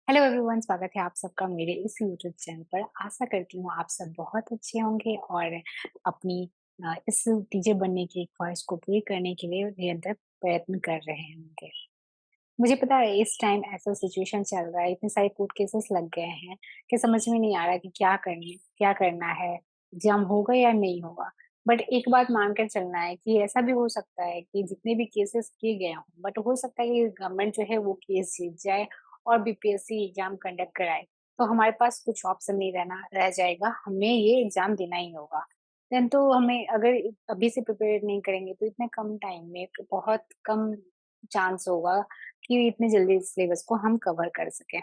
Hello everyone, स्वागत है आप सबका मेरे इस यूट्यूब चैनल पर। आशा करती हूँ आप सब बहुत अच्छे होंगे और अपनी इस टीचर बनने की ख्वाहिश को पूरी करने के लिए निरंतर प्रयत्न कर रहे होंगे। मुझे पता है इस टाइम ऐसा सिचुएशन चल रहा है, इतने सारे कोर्ट केसेस लग गए हैं कि समझ में नहीं आ रहा कि क्या करना है, एग्जाम होगा या नहीं होगा। बट एक बात मानकर चलना है कि ऐसा भी हो सकता है कि जितने भी केसेस किए गए हों, बट हो सकता है कि गवर्नमेंट जो है वो केस जीत जाए और बीपीएससी एग्जाम कंडक्ट कराए। तो हमारे पास कुछ ऑप्शन नहीं रह जाएगा, हमें ये एग्जाम देना ही होगा। देन तो हमें अगर अभी से प्रिपेयर नहीं करेंगे तो इतने कम टाइम में बहुत कम चांस होगा कि इतने जल्दी इस सिलेबस को हम कवर कर सकें।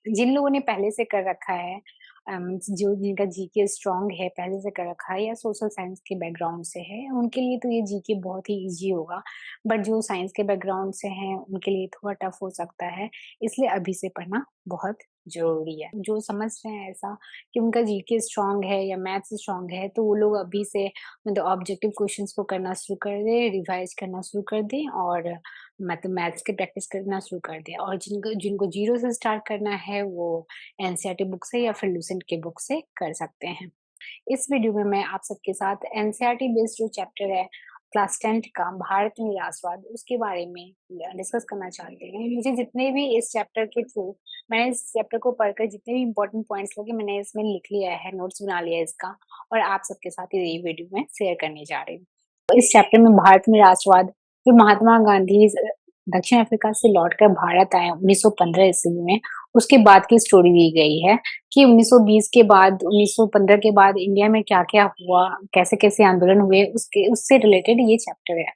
जिन लोगों ने पहले से कर रखा है, जो जिनका जीके स्ट्रॉन्ग है, पहले से कर रखा है या सोशल साइंस के बैकग्राउंड से है, उनके लिए तो ये जीके बहुत ही ईज़ी होगा। बट जो साइंस के बैकग्राउंड से हैं, उनके लिए थोड़ा टफ हो सकता है, इसलिए अभी से पढ़ना बहुत ज़रूरी है। जो समझ रहे हैं ऐसा कि उनका जीके स्ट्रॉन्ग है या मैथ्स स्ट्रॉन्ग है, तो वो लोग अभी से मतलब ऑब्जेक्टिव क्वेश्चंस को करना शुरू कर दें, रिवाइज़ करना शुरू कर दें और मतलब मैथ्स की प्रैक्टिस करना शुरू कर दिया। और जिनको जिनको ज़ीरो से स्टार्ट करना है वो एनसीईआरटी बुक से या फिर लुसेंट के बुक से कर सकते हैं। इस वीडियो में मैं आप सबके साथ एनसीईआरटी बेस्ड जो चैप्टर है क्लास 10th का भारत में राष्ट्रवाद, उसके बारे में डिस्कस करना चाहते हैं। मुझे जितने भी इस चैप्टर के थ्रू मैंने इस चैप्टर को पढ़कर जितने भी इम्पोर्टेंट पॉइंट्स लगे मैंने इसमें लिख लिया है, नोट्स बना लिया है इसका और आप सबके साथ ये वीडियो में शेयर करने जा रही हूँ। तो इस चैप्टर में भारत में राष्ट्रवाद, जो महात्मा गांधी दक्षिण अफ्रीका से लौटकर भारत आए 1915 ईस्वी में, उसके बाद की स्टोरी दी गई है कि 1920 के बाद 1915 के बाद इंडिया में क्या-क्या हुआ, कैसे-कैसे आंदोलन हुए, उसके उससे रिलेटेड ये चैप्टर है।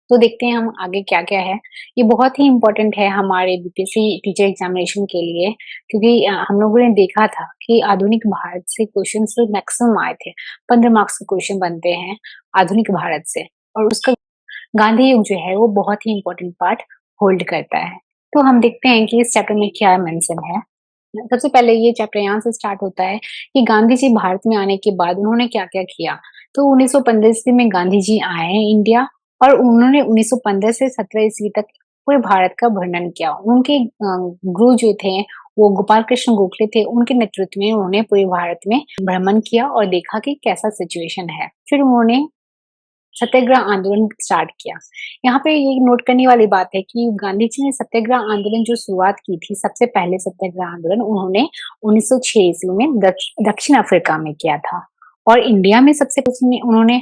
तो देखते हैं हम आगे क्या-क्या है। ये बहुत ही इम्पोर्टेंट है हमारे बीपीएससी टीचर एग्जामिनेशन के लिए, क्योंकि हम लोगों ने देखा था कि आधुनिक भारत से क्वेश्चंस मैक्सिमम आए थे। 15 मार्क्स के क्वेश्चन बनते हैं आधुनिक भारत से और उसका गांधी युग जो है वो बहुत ही इम्पोर्टेंट पार्ट होल्ड करता है। तो हम देखते हैं कि इस चैप्टर में क्या मेंशन है। सबसे पहले ये चैप्टर यहाँ से स्टार्ट होता है कि गांधी जी भारत में आने के बाद उन्होंने क्या-क्या किया। तो 1915 ईस्वी में गांधी जी आए हैं इंडिया और उन्होंने 1915 से 17 ईस्वी तक पूरे भारत का वर्णन किया। उनके गुरु जो थे वो गोपाल कृष्ण गोखले थे, उनके नेतृत्व में उन्होंने पूरे भारत में भ्रमण किया और देखा कि कैसा सिचुएशन है। फिर उन्होंने सत्याग्रह आंदोलन स्टार्ट किया। यहाँ पे ये नोट करने वाली बात है कि गांधी जी ने सत्याग्रह आंदोलन जो शुरुआत की थी, सबसे पहले सत्याग्रह आंदोलन उन्होंने 1906 ईस्वी में दक्षिण अफ्रीका में किया था और इंडिया में सबसे पहले उन्होंने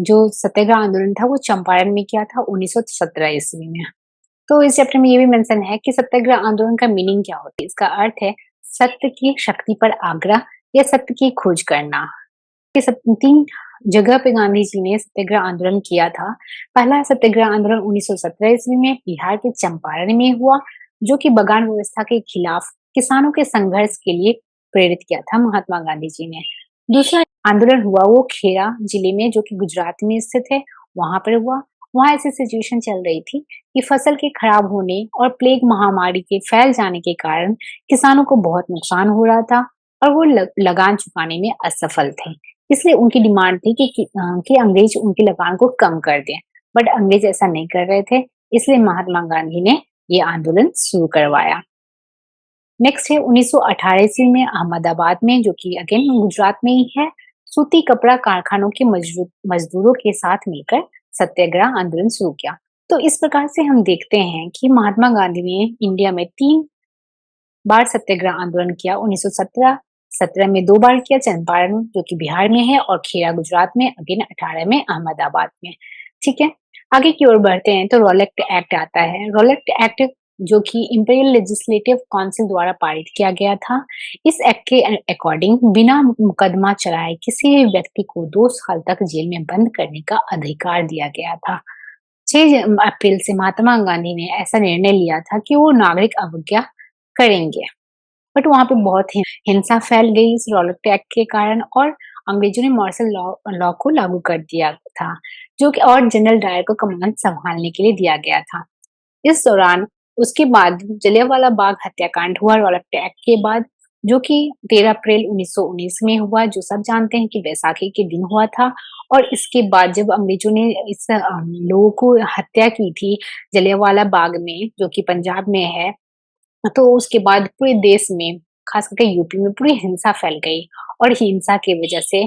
जो सत्याग्रह आंदोलन था वो चंपारण में किया था 1917 ईस्वी में। तो इस चैप्टर में ये भी मेंशन है कि सत्याग्रह आंदोलन का मीनिंग क्या होती है। इसका अर्थ है सत्य की शक्ति पर आग्रह या सत्य की खोज करना। ये सब 3 जगह पे गांधी जी ने सत्याग्रह आंदोलन किया था। पहला सत्याग्रह आंदोलन 1917 ईस्वी में बिहार के चंपारण में हुआ, जो कि बगान व्यवस्था के खिलाफ किसानों के संघर्ष के लिए प्रेरित किया था महात्मा गांधी जी ने। दूसरा आंदोलन हुआ वो खेड़ा जिले में, जो कि गुजरात में स्थित है, वहां पर हुआ। वहां ऐसी सिचुएशन चल रही थी कि फसल के खराब होने और प्लेग महामारी के फैल जाने के कारण किसानों को बहुत नुकसान हो रहा था और वो लगान चुकाने में असफल थे। इसलिए उनकी डिमांड थी कि अंग्रेज उनकी लगान को कम कर दें, बट अंग्रेज ऐसा नहीं कर रहे थे, इसलिए महात्मा गांधी ने ये आंदोलन शुरू करवाया। नेक्स्ट है 1918 ईस्वी में अहमदाबाद में, जो कि अगेन गुजरात में ही है, सूती कपड़ा कारखानों के मजदूरों के साथ मिलकर सत्याग्रह आंदोलन शुरू किया। तो इस प्रकार से हम देखते हैं कि महात्मा गांधी ने इंडिया में 3 बार सत्याग्रह आंदोलन किया। 1917 17 में 2 बार किया चंपारण, जो कि बिहार में है, और खेड़ा गुजरात में, अगेन 18 में अहमदाबाद में। ठीक है, आगे की ओर बढ़ते हैं तो रॉलेट एक्ट आता है। रॉलेट एक्ट जो कि इंपीरियल लेजिस्लेटिव काउंसिल द्वारा पारित किया गया था। इस एक्ट के अकॉर्डिंग बिना मुकदमा चलाए किसी भी व्यक्ति को 2 साल तक जेल में बंद करने का अधिकार दिया गया था। 6 अप्रैल से महात्मा गांधी ने ऐसा निर्णय लिया था कि वो नागरिक अवज्ञा करेंगे। बट वहाँ पे बहुत ही हिंसा फैल गई इस रॉलेट एक्ट के कारण और अंग्रेजों ने मार्शल लॉ लॉ को लागू कर दिया था, जो कि और जनरल डायर को कमान संभालने के लिए दिया गया था। इस दौरान उसके बाद जलियांवाला बाग हत्याकांड हुआ रॉलेट एक्ट के बाद, जो कि 13 अप्रैल 1919 में हुआ, जो सब जानते हैं कि बैसाखी के दिन हुआ था। और इसके बाद जब अंग्रेजों ने इस लोगों को हत्या की थी जलियांवाला बाग में, जो कि पंजाब में है, तो उसके बाद पूरे देश में, खास करके यूपी में पूरी हिंसा फैल गई और हिंसा की वजह से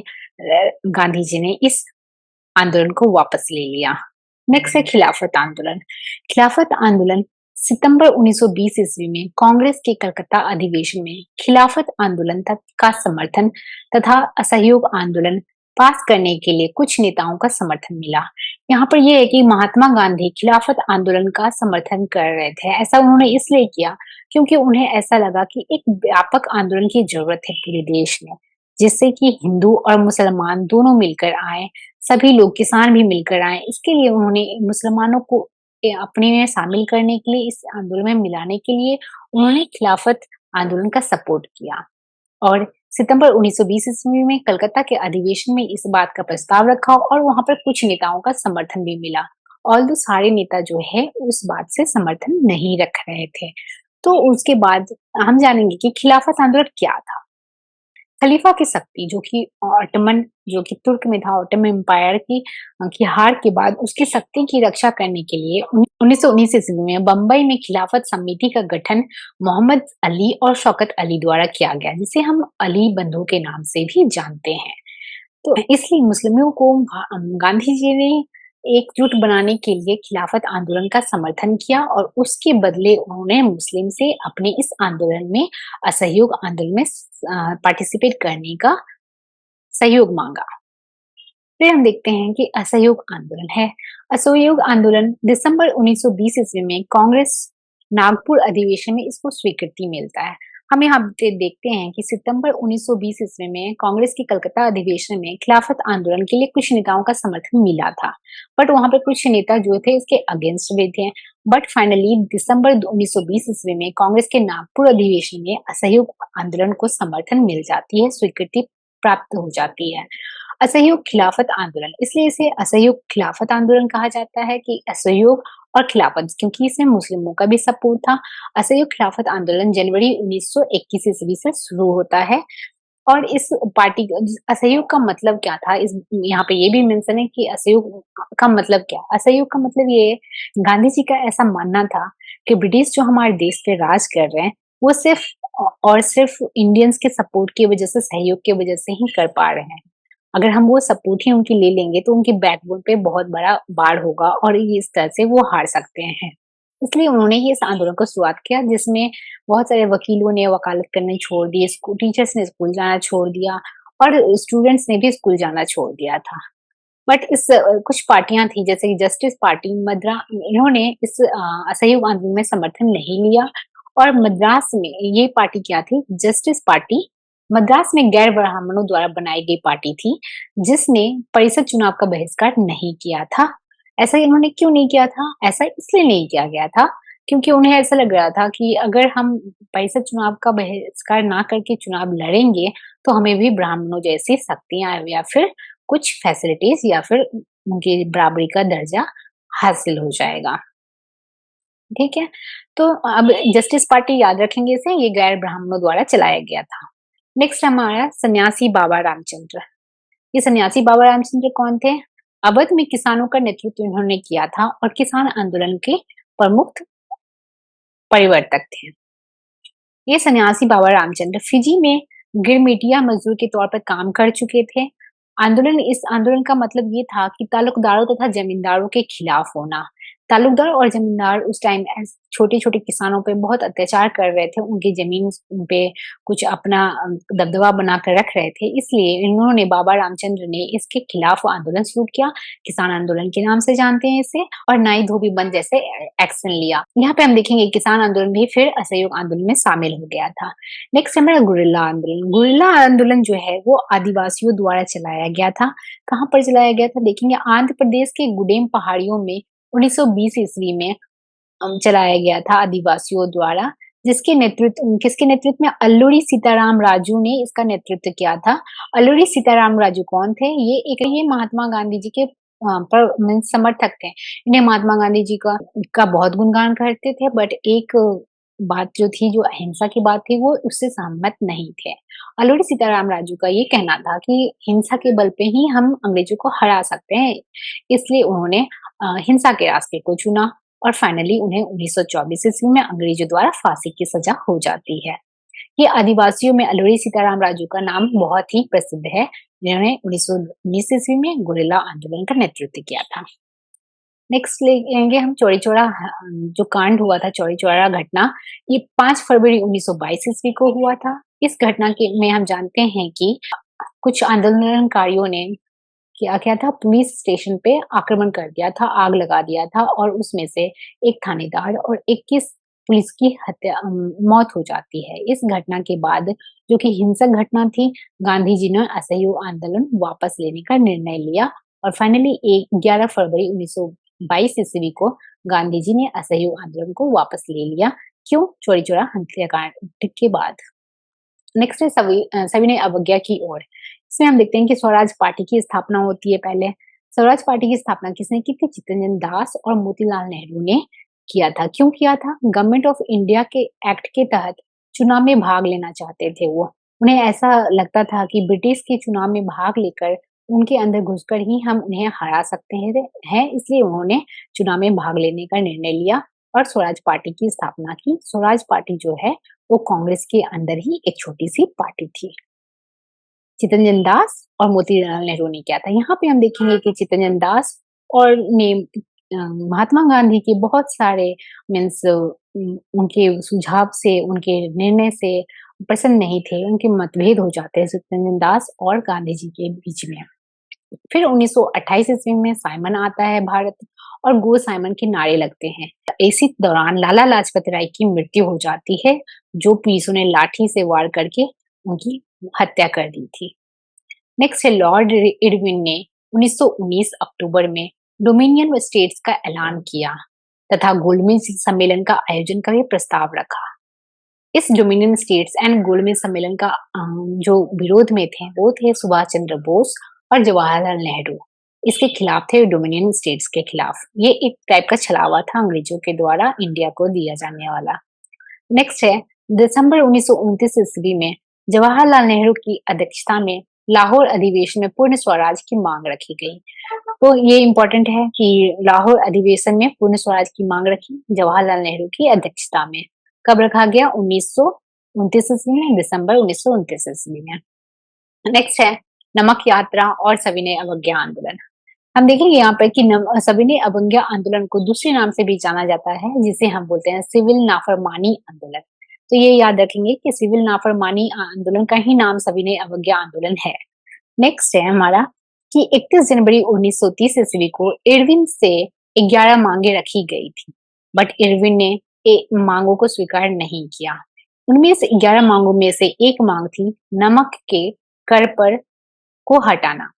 गांधी जी ने इस आंदोलन को वापस ले लिया। नेक्स्ट है खिलाफत आंदोलन। खिलाफत आंदोलन सितंबर 1920 ईस्वी में कांग्रेस के कलकत्ता अधिवेशन में खिलाफत आंदोलन तक का समर्थन तथा असहयोग आंदोलन पास करने के लिए कुछ नेताओं का समर्थन मिला। यहाँ पर यह है कि महात्मा गांधी खिलाफत आंदोलन का समर्थन कर रहे थे। ऐसा उन्होंने इसलिए किया क्योंकि उन्हें ऐसा लगा कि एक व्यापक आंदोलन की जरूरत है पूरे देश में, जिससे कि हिंदू और मुसलमान दोनों मिलकर आए, सभी लोग किसान भी मिलकर आए। इसके लिए उन्होंने मुसलमानों को अपने में शामिल करने के लिए, इस आंदोलन में मिलाने के लिए उन्होंने खिलाफत आंदोलन का सपोर्ट किया। और सितंबर 1920 ईस्वी में कलकत्ता के अधिवेशन में इस बात का प्रस्ताव रखा और वहां पर कुछ नेताओं का समर्थन भी मिला। ऑल्दो सारे नेता जो है उस बात से समर्थन नहीं रख रहे थे। तो उसके बाद हम जानेंगे कि खिलाफत आंदोलन क्या था। खलीफा की शक्ति जो कि ऑटोमन, जो कि तुर्क में था, ऑटोमन एम्पायर की हार के बाद उसकी शक्ति की रक्षा करने के लिए 1919 ईस्वी में बंबई में खिलाफत समिति का गठन मोहम्मद अली और शौकत अली द्वारा किया गया, जिसे हम अली बंधु के नाम से भी जानते हैं। तो इसलिए मुस्लिमों को गांधी जी ने एकजुट बनाने के लिए खिलाफत आंदोलन का समर्थन किया और उसके बदले उन्होंने मुस्लिम से अपने इस आंदोलन में, असहयोग आंदोलन में पार्टिसिपेट करने का सहयोग मांगा। फिर हम देखते हैं कि असहयोग आंदोलन है। असहयोग आंदोलन दिसंबर 1920 ईस्वी में कांग्रेस नागपुर अधिवेशन में इसको स्वीकृति मिलता है। हम यहाँ देखते हैं कि सितंबर 1920 ईस्वी में कांग्रेस की कलकत्ता अधिवेशन में खिलाफत आंदोलन के लिए कुछ नेताओं का समर्थन मिला था, बट वहां पर कुछ नेता जो थे इसके अगेंस्ट भी थे। बट फाइनली दिसंबर 1920 ईस्वी में कांग्रेस के नागपुर अधिवेशन में असहयोग आंदोलन को समर्थन मिल जाती है, स्वीकृति प्राप्त हो जाती है। असहयोग खिलाफत आंदोलन, इसलिए इसे असहयोग खिलाफत आंदोलन कहा जाता है कि असहयोग और खिलाफत, क्योंकि इसमें मुस्लिमों का भी सपोर्ट था। असहयोग खिलाफत आंदोलन जनवरी 1921 ईस्वी से शुरू होता है और इस पार्टी असहयोग का मतलब क्या था, इस यहाँ पे ये भी मेंशन है कि असहयोग का मतलब क्या। असहयोग का मतलब ये है, गांधी जी का ऐसा मानना था कि ब्रिटिश जो हमारे देश पे राज कर रहे हैं वो सिर्फ और सिर्फ इंडियंस के सपोर्ट की वजह से, सहयोग की वजह से ही कर पा रहे हैं। अगर हम वो सपोर्ट ही उनकी ले लेंगे तो उनकी बैकबोन पे बहुत बड़ा बाढ़ होगा और इस तरह से वो हार सकते हैं। इसलिए उन्होंने ही इस आंदोलन को शुरुआत किया, जिसमें बहुत सारे वकीलों ने वकालत करने छोड़ दिए, टीचर्स ने स्कूल जाना छोड़ दिया और स्टूडेंट्स ने भी स्कूल जाना छोड़ दिया था। बट इस कुछ पार्टियां थी जैसे कि जस्टिस पार्टी मद्रास, इन्होंने इस असहयोग आंदोलन में समर्थन नहीं लिया। और मद्रास में ये पार्टी क्या थी, जस्टिस पार्टी मद्रास में गैर ब्राह्मणों द्वारा बनाई गई पार्टी थी, जिसने परिषद चुनाव का बहिष्कार नहीं किया था। ऐसा इन्होंने क्यों नहीं किया था? ऐसा इसलिए नहीं किया गया था क्योंकि उन्हें ऐसा लग रहा था कि अगर हम परिषद चुनाव का बहिष्कार ना करके चुनाव लड़ेंगे तो हमें भी ब्राह्मणों जैसी शक्तियां या फिर कुछ फैसिलिटीज या फिर उनकी बराबरी का दर्जा हासिल हो जाएगा। ठीक है, तो अब जस्टिस पार्टी याद रखेंगे इसे, ये गैर ब्राह्मणों द्वारा चलाया गया था। नेक्स्ट हमारा सन्यासी बाबा रामचंद्र। ये सन्यासी बाबा रामचंद्र कौन थे? अवध में किसानों का नेतृत्व इन्होंने किया था और किसान आंदोलन के प्रमुख परिवर्तक थे। ये सन्यासी बाबा रामचंद्र फिजी में गिरमिटिया मजदूर के तौर पर काम कर चुके थे। इस आंदोलन का मतलब ये था कि ताल्लुकदारों तथा जमींदारों के खिलाफ होना। ताल्लुकदार और जमींदार उस टाइम छोटे-छोटे किसानों पे बहुत अत्याचार कर रहे थे, उनकी जमीन पे कुछ अपना दबदबा बनाकर रख रहे थे। इसलिए इन्होंने, बाबा रामचंद्र ने इसके खिलाफ आंदोलन शुरू किया। किसान आंदोलन के नाम से जानते हैं इसे, और नाई धोबी बंद जैसे एक्शन लिया। यहाँ पे हम देखेंगे किसान आंदोलन भी फिर असहयोग आंदोलन में शामिल हो गया था। नेक्स्ट हमारा गुरिल्ला आंदोलन। गुरिल्ला आंदोलन जो है वो आदिवासियों द्वारा चलाया गया था। कहाँ पर चलाया गया था देखेंगे, आंध्र प्रदेश के गुडेम पहाड़ियों में 1920 ईस्वी में चलाया गया था आदिवासियों द्वारा, किसके नेतृत्व में, अल्लूरी सीताराम राजू ने इसका नेतृत्व किया था। अल्लूरी सीताराम राजू कौन थे? ये महात्मा गांधी जी के समर्थक थे। इन्हें महात्मा गांधी जी का बहुत गुणगान करते थे, बट एक बात जो थी, जो अहिंसा की बात थी, वो उससे सहमत नहीं थे। अल्लूरी सीताराम राजू का ये कहना था कि हिंसा के बल पे ही हम अंग्रेजों को हरा सकते हैं, इसलिए उन्होंने हिंसा के रास्ते को चुना। और फाइनली उन्हें 1924 ईस्वी में अंग्रेजों द्वारा फांसी की सजा हो जाती है। ये आदिवासियों में अल्लूरी सीताराम राजू का नाम बहुत ही प्रसिद्ध है, जिन्होंने 1919 ईस्वी में गोरिल्ला आंदोलन का नेतृत्व किया था। नेक्स्ट लेंगे हम चौरी चौरा जो कांड हुआ था, चौरी चौरा घटना, ये 5 फरवरी 1922 ईस्वी को हुआ था। इस घटना के में हम जानते हैं कि कुछ आंदोलनकारियों ने क्या किया था, पुलिस स्टेशन पे आक्रमण कर दिया था, आग लगा दिया था और उसमें से एक थानेदार और 21 पुलिस की मौत हो जाती है। इस घटना के बाद, जो कि हिंसक घटना थी, गांधी जी ने असहयोग आंदोलन वापस लेने का निर्णय लिया और फाइनली 11 फरवरी 1922 ईस्वी को गांधी जी ने असहयोग आंदोलन को वापस ले लिया। क्यों? चौरी चौरा हत्याकांड के बाद। नेक्स्ट है सविनय अवज्ञा की ओर। इसमें हम देखते हैं कि स्वराज पार्टी की स्थापना होती है पहले। स्वराज पार्टी की स्थापना किसने की थी? चित्तरंजन दास और मोतीलाल नेहरू ने किया था। क्यों किया था? गवर्नमेंट ऑफ इंडिया के एक्ट के तहत चुनाव में भाग लेना चाहते थे वो। उन्हें ऐसा लगता था कि ब्रिटिश के चुनाव में भाग लेकर उनके अंदर घुसकर ही हम उन्हें हरा सकते हैं, इसलिए उन्होंने चुनाव में भाग लेने का निर्णय लिया और स्वराज पार्टी की स्थापना की। स्वराज पार्टी जो है वो कांग्रेस के अंदर ही एक छोटी-सी पार्टी थी। चित्तरंजन दास और मोतीलाल नेहरू ने किया था। यहाँ पे हम देखेंगे कि चित्तरंजन दास और ने महात्मा गांधी के बहुत सारे मीन्स उनके सुझाव से, उनके निर्णय से प्रसन्न नहीं थे, उनके मतभेद हो जाते हैं चित्तरंजन दास और गांधी जी के बीच में। फिर 1928 ईस्वी में साइमन आता है भारत और गो साइमन के नारे लगते हैं। इसी दौरान लाला लाजपत राय की मृत्यु हो जाती है, जो पुलिसों ने लाठी से वार करके उनकी हत्या कर दी थी। नेक्स्ट है लॉर्ड इरविन ने 1919 अक्टूबर में डोमिनियन स्टेट्स का ऐलान किया तथा गोलमेज सम्मेलन का आयोजन का भी प्रस्ताव रखा। इस डोमिनियन स्टेट्स एंड गोलमेज सम्मेलन का जो विरोध में थे वो थे सुभाष चंद्र बोस और जवाहरलाल नेहरू। इसके खिलाफ थे, डोमिनियन स्टेट्स के खिलाफ। ये एक टाइप का छलावा था अंग्रेजों के द्वारा इंडिया को दिया जाने वाला। नेक्स्ट है दिसंबर 1929 ईस्वी में जवाहरलाल नेहरू की अध्यक्षता में लाहौर अधिवेशन में पूर्ण स्वराज की मांग रखी गई। तो ये इम्पोर्टेंट है कि लाहौर अधिवेशन में पूर्ण स्वराज की मांग रखी जवाहरलाल नेहरू की अध्यक्षता में। कब रखा गया? 1929 ईस्वी में, दिसंबर 1929 ईस्वी में। नेक्स्ट है नमक यात्रा और सविनय अवज्ञा आंदोलन। हम देखेंगे यहाँ पर कि सविनय अवज्ञा आंदोलन को दूसरे नाम से भी जाना जाता है, जिसे हम बोलते हैं सिविल नाफरमानी आंदोलन। तो ये याद रखेंगे कि सिविल नाफरमानी आंदोलन का ही नाम सविनय अवज्ञा आंदोलन है। नेक्स्ट है हमारा कि 31 जनवरी 1930 ईस्वी को इरविन से 11 मांगे रखी गई थी, बट इरविन ने मांगों को स्वीकार नहीं किया। उनमें से 11 मांगों में से एक मांग थी नमक के कर पर को हटाना।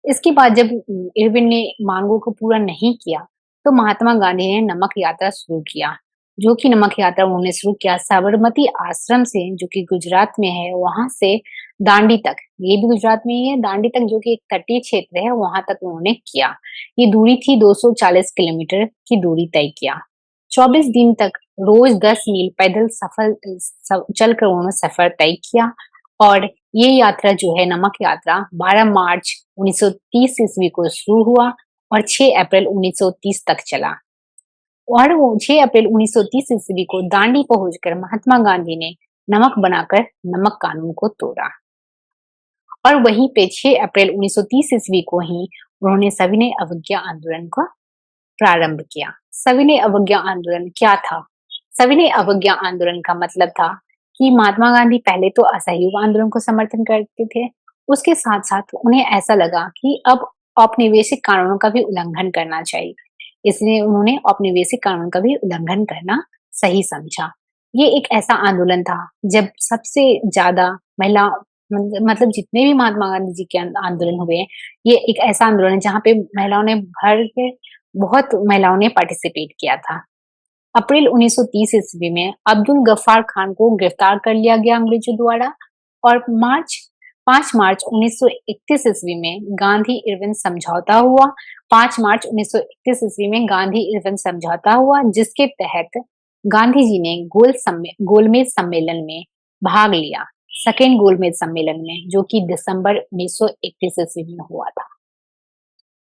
इसके बाद जब इरविन ने मांगों को पूरा नहीं किया, तो महात्मा गांधी ने नमक यात्रा शुरू किया, जो कि नमक यात्रा उन्होंने शुरू किया साबरमती आश्रम से, जो कि गुजरात में है, वहां से दांडी तक, ये भी गुजरात में ही है, दांडी तक जो कि एक तटीय क्षेत्र है, वहां तक उन्होंने किया। ये दूरी थी 240 किलोमीटर की दूरी तय किया। 24 दिन तक रोज 10 मील पैदल चलकर उन्होंने सफर तय किया और ये यात्रा जो है नमक यात्रा 12 मार्च 1930 ईस्वी को शुरू हुआ और 6 अप्रैल 1930 तक चला। और वो 6 अप्रैल 1930 ईस्वी को दांडी पहुंचकर महात्मा गांधी ने नमक बनाकर नमक कानून को तोड़ा और वहीं पे 6 अप्रैल 1930 ईस्वी को ही उन्होंने सविनय अवज्ञा आंदोलन का प्रारंभ किया। सविनय अवज्ञा आंदोलन क्या था? सविनय अवज्ञा आंदोलन का मतलब था कि महात्मा गांधी पहले तो असहयोग आंदोलन को समर्थन करते थे, उसके साथ साथ उन्हें ऐसा लगा कि अब औपनिवेशिक कानूनों का भी उल्लंघन करना चाहिए, इसलिए उन्होंने औपनिवेशिक कानून का भी उल्लंघन करना सही समझा। ये एक ऐसा आंदोलन था जब सबसे ज्यादा महिला मतलब जितने भी महात्मा गांधी जी के आंदोलन हुए हैं, ये एक ऐसा आंदोलन है जहाँ पे महिलाओं ने भर के बहुत महिलाओं ने पार्टिसिपेट किया था। अप्रैल 1930 ईस्वी में अब्दुल गफ्फार खान को गिरफ्तार कर लिया गया अंग्रेजों द्वारा और 5 मार्च 1931 ईस्वी में गांधी इरविन समझौता हुआ। 5 मार्च 1931 ईस्वी में गांधी इरविन समझौता हुआ, जिसके तहत गांधी जी ने गोलमेज सम्मेलन में भाग लिया, सेकेंड गोलमेज सम्मेलन में, जो कि दिसंबर 1931 ईस्वी में हुआ था।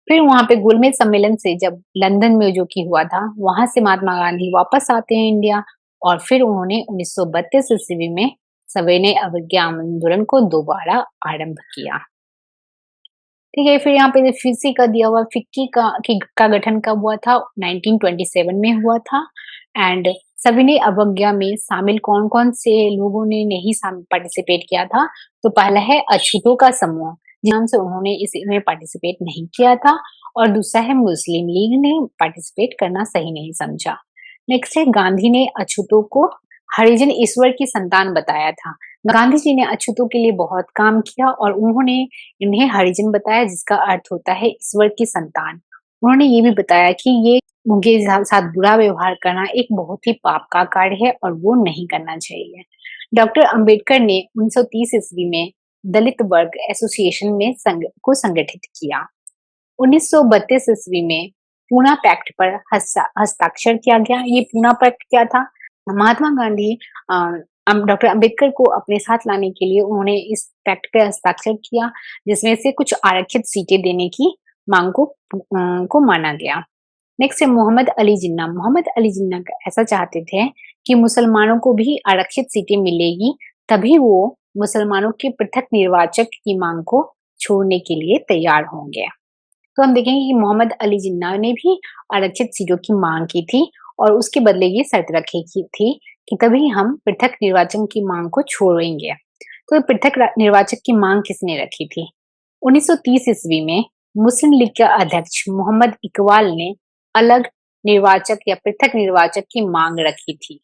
फिर वहाँ पे गोलमेज सम्मेलन से जब लंदन में जो कि हुआ था, वहाँ से महात्मा गांधी वापस आते हैं इंडिया और फिर उन्होंने 1932 ईस्वी में सविनय अवज्ञा आंदोलन को दोबारा आरंभ किया। ठीक है, फिर यहाँ पे फिक्की का दिया हुआ फिक्की का गठन कब हुआ था? 1927 में हुआ था एंड सविनय अवज्ञा में शामिल कौन-कौन से लोगों ने नहीं पार्टिसिपेट किया था? तो पहला है अछूतों का समूह, जिस से उन्होंने इसमें पार्टिसिपेट नहीं किया था और दूसरा है मुस्लिम लीग ने पार्टिसिपेट करना सही नहीं समझा। नेक्स्ट है गांधी ने अछूतों को हरिजन ईश्वर की संतान बताया था। गांधी जी ने अछूतों के लिए बहुत काम किया और उन्होंने इन्हें हरिजन बताया जिसका अर्थ होता है ईश्वर की संतान। उन्होंने ये भी बताया कि ये उनके साथ बुरा व्यवहार करना एक बहुत ही पाप का कार्य है और वो नहीं करना चाहिए। डॉक्टर अंबेडकर ने 1930 ईस्वी में दलित वर्ग एसोसिएशन में संगठित किया। 1932 ईस्वी में पूना पैक्ट पर हस्ताक्षर किया गया। ये पूना पैक्ट क्या था? महात्मा गांधी डॉक्टर अंबेडकर को अपने साथ लाने के लिए उन्होंने इस पैक्ट पे हस्ताक्षर किया, जिसमें से कुछ आरक्षित सीटें देने की मांग को माना गया। नेक्स्ट है मोहम्मद अली जिन्ना। मोहम्मद अली जिन्ना ऐसा चाहते थे कि मुसलमानों को भी आरक्षित सीटें मिलेगी, तभी वो मुसलमानों के पृथक निर्वाचक की मांग को छोड़ने के लिए तैयार होंगे। तो हम देखेंगे कि मोहम्मद अली जिन्ना ने भी आरक्षित सीटों की मांग की थी और उसके बदले ये शर्त रखी थी कि तभी हम पृथक निर्वाचन की मांग को छोड़ेंगे। तो पृथक निर्वाचक की मांग किसने रखी थी? 1930 ईस्वी में मुस्लिम लीग के अध्यक्ष मोहम्मद इकबाल ने अलग निर्वाचक या पृथक निर्वाचक की मांग रखी थी।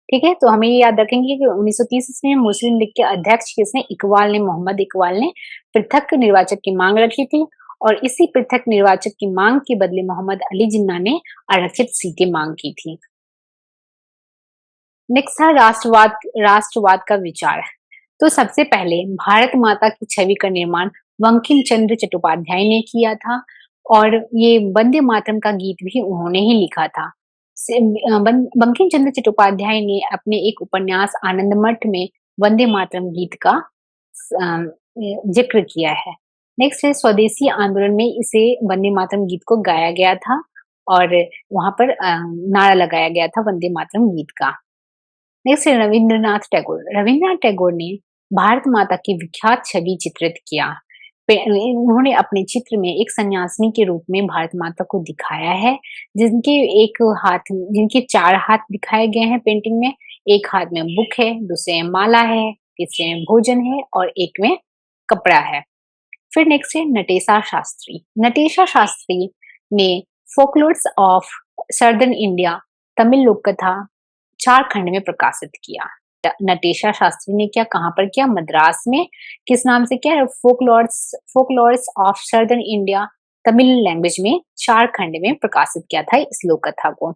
ठीक है, तो हमें ये याद रखेंगे कि 1930 ईस्वी में मुस्लिम लीग के अध्यक्ष किसने? इकबाल ने, मोहम्मद इकबाल ने पृथक निर्वाचक की मांग रखी थी और इसी पृथक निर्वाचक की मांग के बदले मोहम्मद अली जिन्ना ने आरक्षित सीटें मांग की थी। नेक्स्ट था राष्ट्रवाद का विचार। तो सबसे पहले भारत माता की छवि का निर्माण बंकिम चंद्र चट्टोपाध्याय ने किया था और ये वंदे मातरम का गीत भी उन्होंने ही लिखा था। बंकिम चंद्र चट्टोपाध्याय ने अपने एक उपन्यास आनंद मठ में वंदे मातरम गीत का जिक्र किया है। नेक्स्ट है स्वदेशी आंदोलन में इसे वंदे मातरम गीत को गाया गया था और वहां पर नारा लगाया गया था वंदे मातरम गीत का। नेक्स्ट है रविंद्रनाथ टैगोर। रविंद्रनाथ टैगोर ने भारत माता की विख्यात छवि चित्रित किया। उन्होंने अपने चित्र में एक सन्यासिनी के रूप में भारत माता को दिखाया है, जिनके 4 हाथ दिखाए गए हैं पेंटिंग में। एक हाथ में बुक है, दूसरे में माला है, तीसरे में भोजन है और एक में कपड़ा है। फिर नेक्स्ट है नटेशा शास्त्री। नटेशा शास्त्री ने folklores of southern India Tamil लोक कथा 4 खंड में प्रकाशित किया। नटेशा शास्त्री ने क्या कहाँ पर किया? मद्रास में। किस नाम से? क्या? Folklores of southern India Tamil language में 4 खंड में प्रकाशित किया था इस लोक कथा को।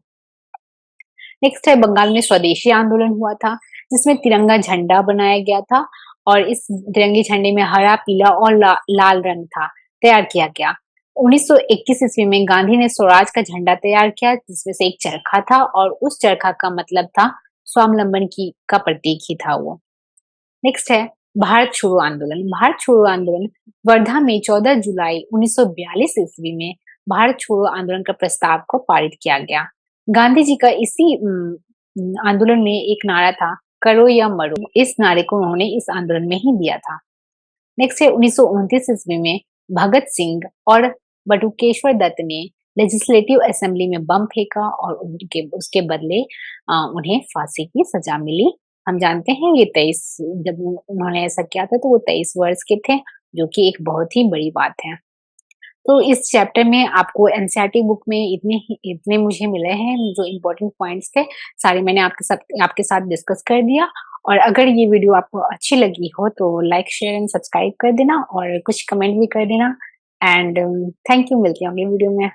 नेक्स्ट है बंगाल में स्वदेशी आंदोलन हुआ था, जिसमें तिरंगा झंडा बनाया गया था और इस तिरंगे झंडे में हरा, पीला और लाल रंग था तैयार किया गया। 1921 ईस्वी में गांधी ने स्वराज का झंडा तैयार किया, जिसमें से एक चरखा था और उस चरखा का मतलब था स्वावलंबन का प्रतीक ही था वो। नेक्स्ट है भारत छोड़ो आंदोलन। भारत छोड़ो आंदोलन वर्धा में 14 जुलाई 1942 ईस्वी में भारत छोड़ो आंदोलन का प्रस्ताव को पारित किया गया। गांधी जी का इसी आंदोलन में एक नारा था, करो या मरो। इस नारे को उन्होंने इस आंदोलन में ही दिया था। नेक्स्ट है 1929 ईस्वी में भगत सिंह और बटुकेश्वर दत्त ने लेजिस्लेटिव असेंबली में बम फेंका और उसके बदले उन्हें फांसी की सजा मिली। हम जानते हैं ये 23 जब उन्होंने ऐसा किया था तो वो 23 वर्ष के थे, जो कि एक बहुत ही बड़ी बात है। तो इस चैप्टर में आपको एनसीईआरटी बुक में इतने मुझे मिले हैं जो इम्पोर्टेंट पॉइंट्स थे, सारे मैंने आपके साथ डिस्कस कर दिया। और अगर ये वीडियो आपको अच्छी लगी हो तो लाइक, शेयर एंड सब्सक्राइब कर देना और कुछ कमेंट भी कर देना। एंड थैंक यू, मिलती हूँ अगली वीडियो में।